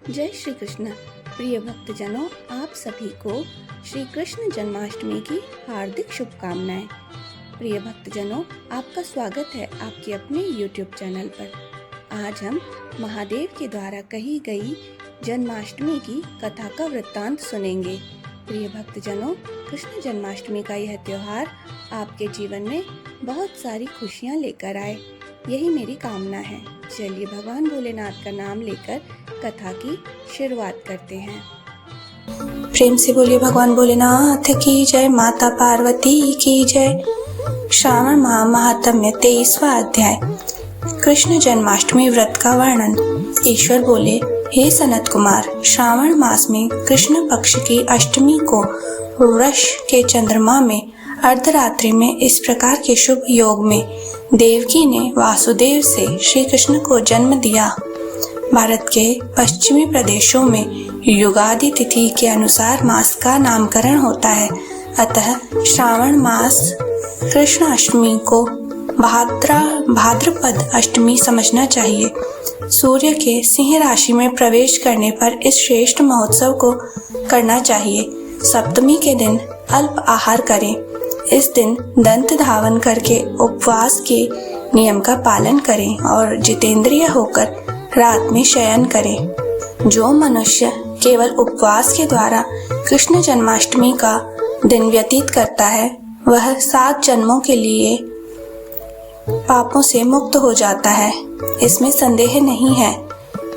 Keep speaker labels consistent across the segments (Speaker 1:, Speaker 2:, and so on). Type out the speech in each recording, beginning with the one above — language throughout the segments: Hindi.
Speaker 1: जय श्री कृष्ण। प्रिय भक्तजनों, आप सभी को श्री कृष्ण जन्माष्टमी की हार्दिक शुभकामनाएं। प्रिय भक्तजनों, आपका स्वागत है आपके अपने YouTube चैनल पर। आज हम महादेव के द्वारा कही गई जन्माष्टमी की कथा का वृत्तांत सुनेंगे। प्रिय भक्तजनों, कृष्ण जन्माष्टमी का यह त्योहार आपके जीवन में बहुत सारी खुशियाँ लेकर आए, यही मेरी कामना है। चलिए भगवान भोलेनाथ का नाम लेकर कथा की शुरुआत करते हैं।
Speaker 2: प्रेम से बोलिए भगवान भोलेनाथ की जय। माता पार्वती की जय। श्रावण माह महात्म्य 23वां अध्याय। कृष्ण जन्माष्टमी व्रत का वर्णन। ईश्वर बोले, हे सनत कुमार, श्रावण मास में कृष्ण पक्ष की अष्टमी को वृष के चंद्रमा में अर्धरात्रि में इस प्रकार के शुभ योग में देवकी ने वासुदेव से श्री कृष्ण को जन्म दिया। भारत के पश्चिमी प्रदेशों में युगादि तिथि के अनुसार मास का नामकरण होता है। अतः श्रावण मास कृष्ण अष्टमी को भाद्रपद अष्टमी समझना चाहिए। सूर्य के सिंह राशि में प्रवेश करने पर इस श्रेष्ठ महोत्सव को करना चाहिए। सप्तमी के दिन अल्प आहार करें। इस दिन दंत धावन करके उपवास के नियम का पालन करें और जितेंद्रिय होकर रात में शयन करें। जो मनुष्य केवल उपवास के द्वारा कृष्ण जन्माष्टमी का दिन व्यतीत करता है, वह 7 जन्मों के लिए पापों से मुक्त हो जाता है। इसमें संदेह नहीं है।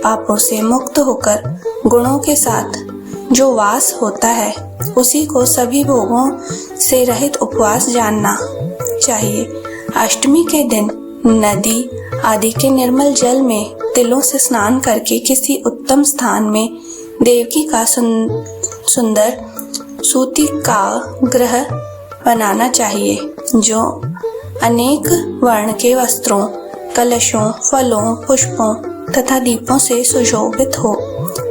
Speaker 2: पापों से मुक्त होकर गुणों के साथ जो वास होता है, उसी को सभी भोगों से रहित उपवास जानना चाहिए। अष्टमी के दिन नदी आदि के निर्मल जल में तिलों से स्नान करके किसी उत्तम स्थान में देवकी का सुंदर सूती का ग्रह बनाना चाहिए, जो अनेक वर्ण के वस्त्रों, कलशों, फलों, पुष्पों तथा दीपों से सुशोभित हो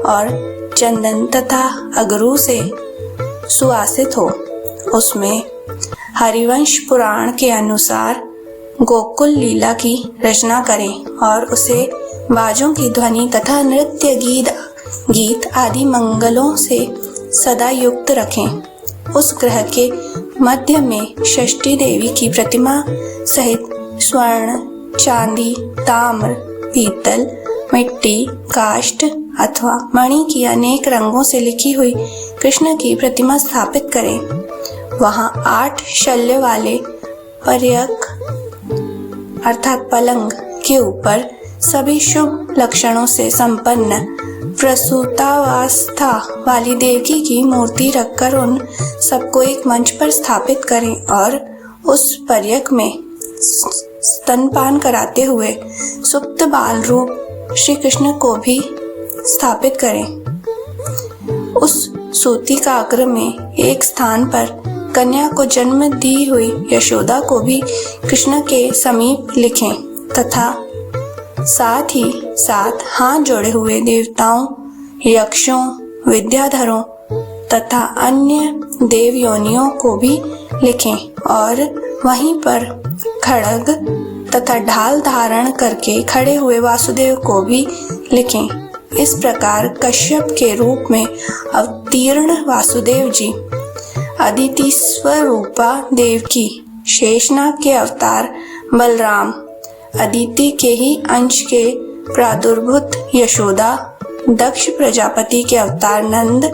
Speaker 2: और चंदन तथा अगरू से सुवासित हो। उसमें हरिवंश पुराण के अनुसार गोकुल लीला की रचना करें और उसे बाजों की ध्वनि तथा नृत्य गीत आदि मंगलों से सदा युक्त रखें। उस ग्रह के मध्य में षष्ठी देवी की प्रतिमा सहित स्वर्ण, चांदी, ताम्र, पीतल, मिट्टी, काष्ठ अथवा मणि की अनेक रंगों से लिखी हुई कृष्ण की प्रतिमा स्थापित करें। वहां 8 शल्य वाले पर्यक अर्थात पलंग के ऊपर सभी शुभ लक्षणों से संपन्न प्रसूतावस्था वाली देवकी की मूर्ति रखकर उन सबको एक मंच पर स्थापित करें और उस पर्यक में स्तनपान कराते हुए सुप्त बाल रूप श्री कृष्ण को भी स्थापित करें। उस सूती काग्र में एक स्थान पर कन्या को जन्म दी हुई यशोदा को भी कृष्ण के समीप लिखें तथा साथ ही साथ हाथ जोड़े हुए देवताओं, यक्षों, विद्याधरों तथा अन्य देव योनियों को भी लिखें और वहीं पर खड्ग तथा ढाल धारण करके खड़े हुए वासुदेव को भी लिखें। इस प्रकार कश्यप के रूप में अवतीर्ण वासुदेव जी, अदिति स्वरूपा देवकी, शेषनाग के अवतार बलराम, अदिति के ही अंश के प्रादुर्भूत यशोदा, दक्ष प्रजापति के अवतार नंद,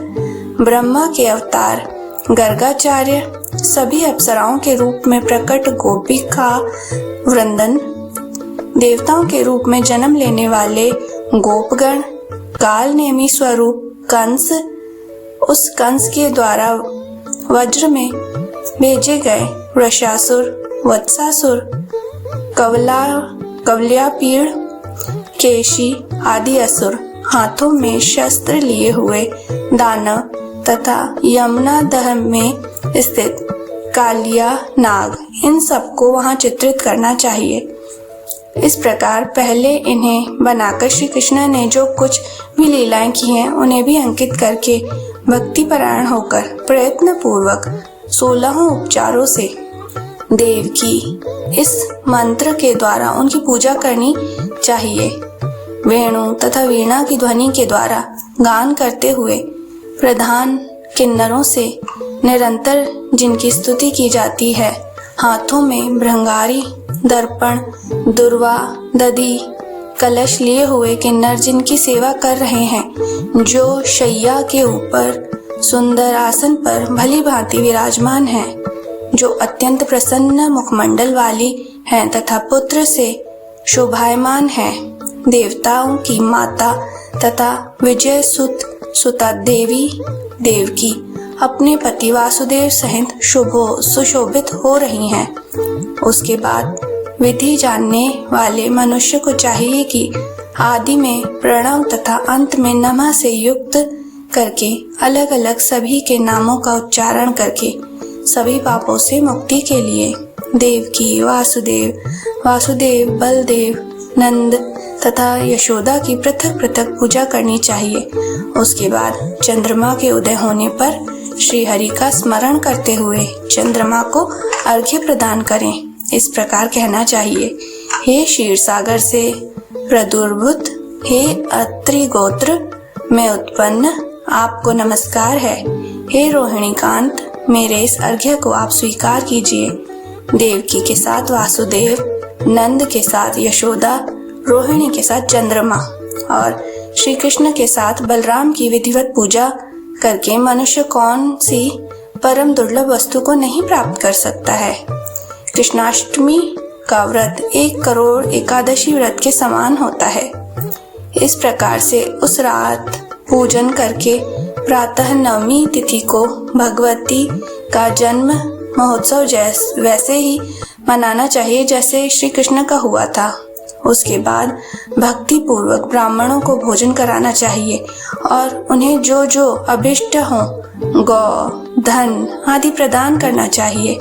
Speaker 2: ब्रह्मा के अवतार गर्गाचार्य, सभी अप्सराओं के रूप में प्रकट गोपिका वृंदन, देवताओं के रूप में जन्म लेने वाले गोपगण, काल नेमी स्वरूप कंस, उस कंस के द्वारा वज्र में भेजे गए वृषासुर, वत्सासुर, कवल्यापीड़, केशी आदि असुर, हाथों में शस्त्र लिए हुए दानव तथा यमुना दह में स्थित कालिया नाग, इन सबको वहां चित्रित करना चाहिए। इस प्रकार पहले इन्हें बनाकर श्री कृष्ण ने जो कुछ भी लीलाएं की हैं, उन्हें भी अंकित करके भक्ति परायण होकर प्रयत्न पूर्वक 16 उपचारों से देव की इस मंत्र के द्वारा उनकी पूजा करनी चाहिए। वेणु तथा वीणा की ध्वनि के द्वारा गान करते हुए प्रधान किन्नरों से निरंतर जिनकी स्तुति की जाती है, हाथों में भृंगारी, दर्पण, दुर्वा, दधी, कलश लिए हुए किन्नर जिनकी सेवा कर रहे हैं, जो शैया के ऊपर सुंदर आसन पर भली भांति विराजमान हैं, जो अत्यंत प्रसन्न मुखमंडल वाली हैं तथा पुत्र से शोभायमान हैं, देवताओं की माता तथा विजय सुता देवी देवकी अपने पति वासुदेव सहित सुशोभित हो रही हैं। उसके बाद विधि जानने वाले मनुष्य को चाहिए कि आदि में प्रणव तथा अंत में नमः से युक्त करके अलग अलग सभी के नामों का उच्चारण करके सभी पापों से मुक्ति के लिए देवकी, वासुदेव, बलदेव, नंद तथा यशोदा की पृथक पृथक पूजा करनी चाहिए। उसके बाद चंद्रमा के उदय होने पर श्री हरि का स्मरण करते हुए चंद्रमा को अर्घ्य प्रदान करें। इस प्रकार कहना चाहिए, हे क्षीर सागर से प्रदुर्भूत, हे अत्रि गोत्र में उत्पन्न, आपको नमस्कार है। हे रोहिणी कांत, मेरे इस अर्घ्य को आप स्वीकार कीजिए। देवकी के साथ वासुदेव, नंद के साथ यशोदा, रोहिणी के साथ चंद्रमा और श्री कृष्ण के साथ बलराम की विधिवत पूजा करके मनुष्य कौन सी परम दुर्लभ वस्तु को नहीं प्राप्त कर सकता है। कृष्णाष्टमी का व्रत 1 करोड़ एकादशी व्रत के समान होता है। इस प्रकार से उस रात पूजन करके प्रातः नवमी तिथि को भगवती का जन्म महोत्सव वैसे ही मनाना चाहिए जैसे श्री कृष्ण का हुआ था। उसके बाद भक्ति पूर्वक ब्राह्मणों को भोजन कराना चाहिए और उन्हें जो जो अभिष्ट हो गौ, धन आदि प्रदान करना चाहिए।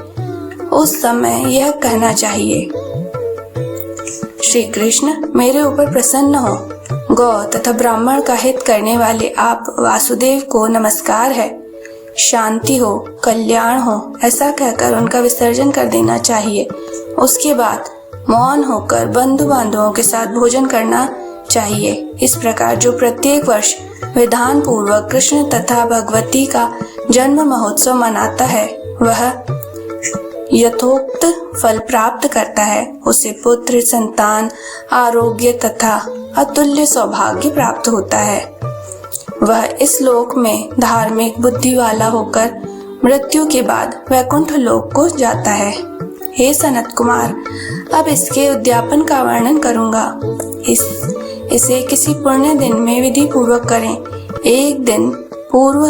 Speaker 2: उस समय यह कहना चाहिए, श्री कृष्ण मेरे ऊपर प्रसन्न हो, गौ तथा ब्राह्मण का हित करने वाले आप वासुदेव को नमस्कार है, शांति हो, कल्याण हो, ऐसा कहकर उनका विसर्जन कर देना चाहिए। उसके बाद मौन होकर बंधु बांधवों के साथ भोजन करना चाहिए। इस प्रकार जो प्रत्येक वर्ष विधान पूर्वक कृष्ण तथा भगवती का जन्म महोत्सव मनाता है, वह यथोक्त फल प्राप्त करता है। उसे पुत्र, संतान, आरोग्य तथा अतुल्य सौभाग्य प्राप्त होता है। वह इस लोक में धार्मिक बुद्धि वाला होकर मृत्यु के बाद वैकुंठ लोक को जाता है। हे सनत कुमार, अब इसके उद्यापन का वर्णन करूंगा। इसे किसी पुण्य दिन में विधि पूर्वक करें। एक दिन पूर्व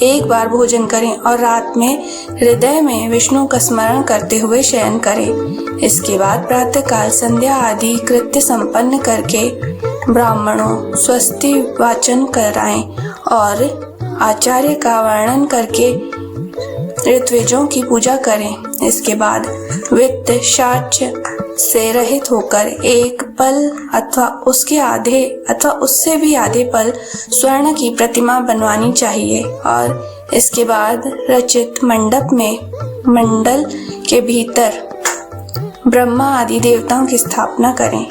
Speaker 2: एक बार भोजन करें और रात में हृदय में विष्णु का स्मरण करते हुए शयन करें। इसके बाद प्रातः काल संध्या आदि कृत्य संपन्न करके ब्राह्मणों स्वस्ति वाचन कराएं और आचार्य का वर्णन करके ऋत्विजों की पूजा करें। इसके बाद वित्त शाच्य से रहित होकर एक पल अथवा उसके आधे अथवा उससे भी आधे पल स्वर्ण की प्रतिमा बनवानी चाहिए और इसके बाद रचित मंडल के भीतर ब्रह्मा आदि देवताओं की स्थापना करें।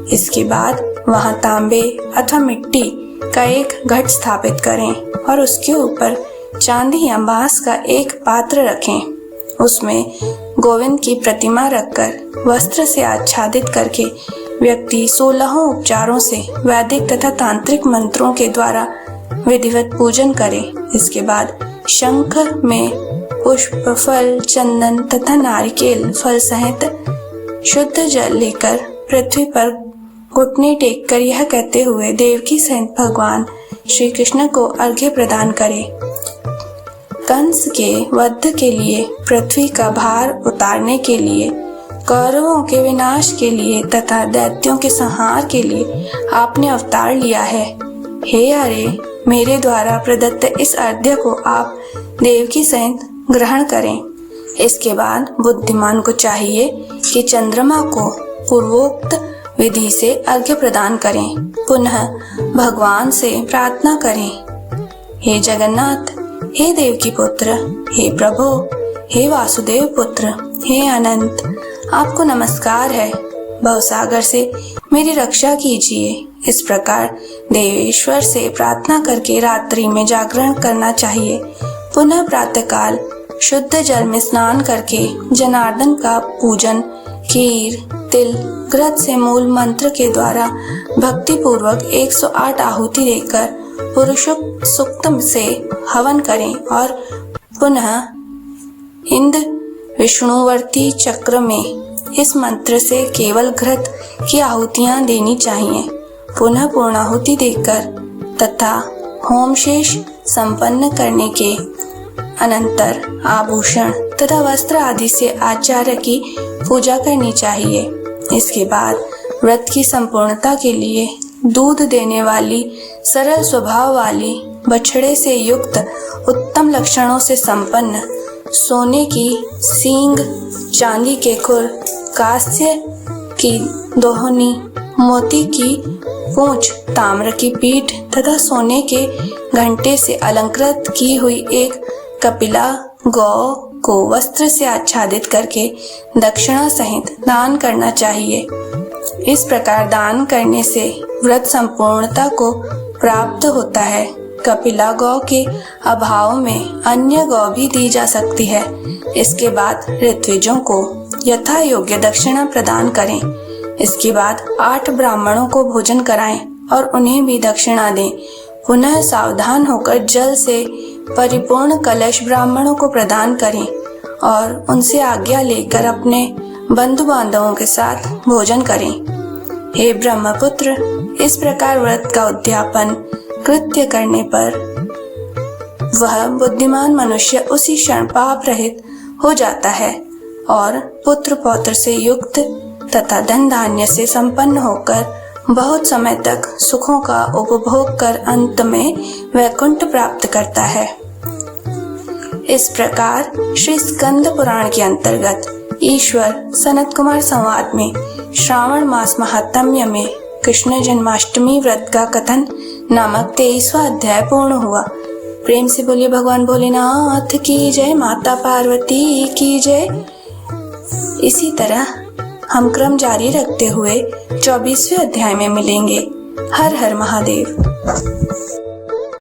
Speaker 2: इसके बाद वहां तांबे अथवा मिट्टी का एक घट स्थापित करें और उसके ऊपर चांदी या बांस का एक पात्र रखें। उसमें गोविंद की प्रतिमा रखकर वस्त्र से आच्छादित करके व्यक्ति 16 उपचारों से वैदिक तथा तांत्रिक मंत्रों के द्वारा विधिवत पूजन करे। इसके बाद शंख में पुष्प, फल, चंदन तथा नारिकेल फल सहित शुद्ध जल लेकर पृथ्वी पर घुटने टेक कर यह कहते हुए देवकी सहित भगवान श्री कृष्ण को अर्घ्य प्रदान करे। कंस के वध के लिए, पृथ्वी का भार उतारने के लिए, कौरवों के विनाश के लिए तथा दैत्यों के संहार के लिए आपने अवतार लिया है। हे हरे, मेरे द्वारा प्रदत्त इस अर्घ्य को आप देवकी सहित ग्रहण करें। इसके बाद बुद्धिमान को चाहिए कि चंद्रमा को पूर्वोक्त विधि से अर्घ्य प्रदान करें। पुनः भगवान से प्रार्थना करें, हे जगन्नाथ, हे देवकी पुत्र, हे प्रभु, हे वासुदेव पुत्र, हे अनंत, आपको नमस्कार है। भवसागर से मेरी रक्षा कीजिए। इस प्रकार देवेश्वर से प्रार्थना करके रात्रि में जागरण करना चाहिए। पुनः प्रातःकाल शुद्ध जल में स्नान करके जनार्दन का पूजन खीर तिल घृत से मूल मंत्र के द्वारा भक्ति पूर्वक 108 आहुति देकर पुरुषोक्त सूक्त से हवन करें और पुनः इंद्र विष्णुवर्ती चक्र में इस मंत्र से केवल घृत की आहुतियां देनी चाहिए। पुनः पूर्णाहुति देकर तथा होम शेष संपन्न करने के अनंतर आभूषण तथा वस्त्र आदि से आचार्य की पूजा करनी चाहिए। इसके बाद व्रत की संपूर्णता के लिए दूध देने वाली सरल स्वभाव वाली बछड़े से युक्त उत्तम लक्षणों से संपन्न सोने की सींग चांदी के खुर कांस्य की दोहनी मोती की पूंछ ताम्र की पीठ तथा सोने के घंटे से अलंकृत की हुई एक कपिला गौ को वस्त्र से आच्छादित करके दक्षिणा सहित दान करना चाहिए। इस प्रकार दान करने से व्रत संपूर्णता को प्राप्त होता है। कपिला गौ के अभाव में अन्य गौ भी दी जा सकती है। इसके बाद ऋत्विजों को यथा योग्य दक्षिणा प्रदान करें। इसके बाद 8 ब्राह्मणों को भोजन कराएं और उन्हें भी दक्षिणा दें। पुनः सावधान होकर जल से परिपूर्ण कलश ब्राह्मणों को प्रदान करें और उनसे आज्ञा लेकर अपने बंधु बांधवों के साथ भोजन करें। हे ब्रह्मपुत्र, इस प्रकार व्रत का उद्यापन कृत्य करने पर वह बुद्धिमान मनुष्य उसी क्षण पाप रहित हो जाता है और पुत्र पौत्र से युक्त तथा धन धान्य से संपन्न होकर बहुत समय तक सुखों का उपभोग कर अंत में वैकुंठ प्राप्त करता है। इस प्रकार श्री स्कंद पुराण के अंतर्गत ईश्वर सनत कुमार संवाद में श्रावण मास महात्म्य में कृष्ण जन्माष्टमी व्रत का कथन नामक 23वां अध्याय पूर्ण हुआ। प्रेम से बोलिए भगवान भोलेनाथ की जय, माता पार्वती की जय। इसी तरह हम क्रम जारी रखते हुए 24वें अध्याय में मिलेंगे। हर हर महादेव।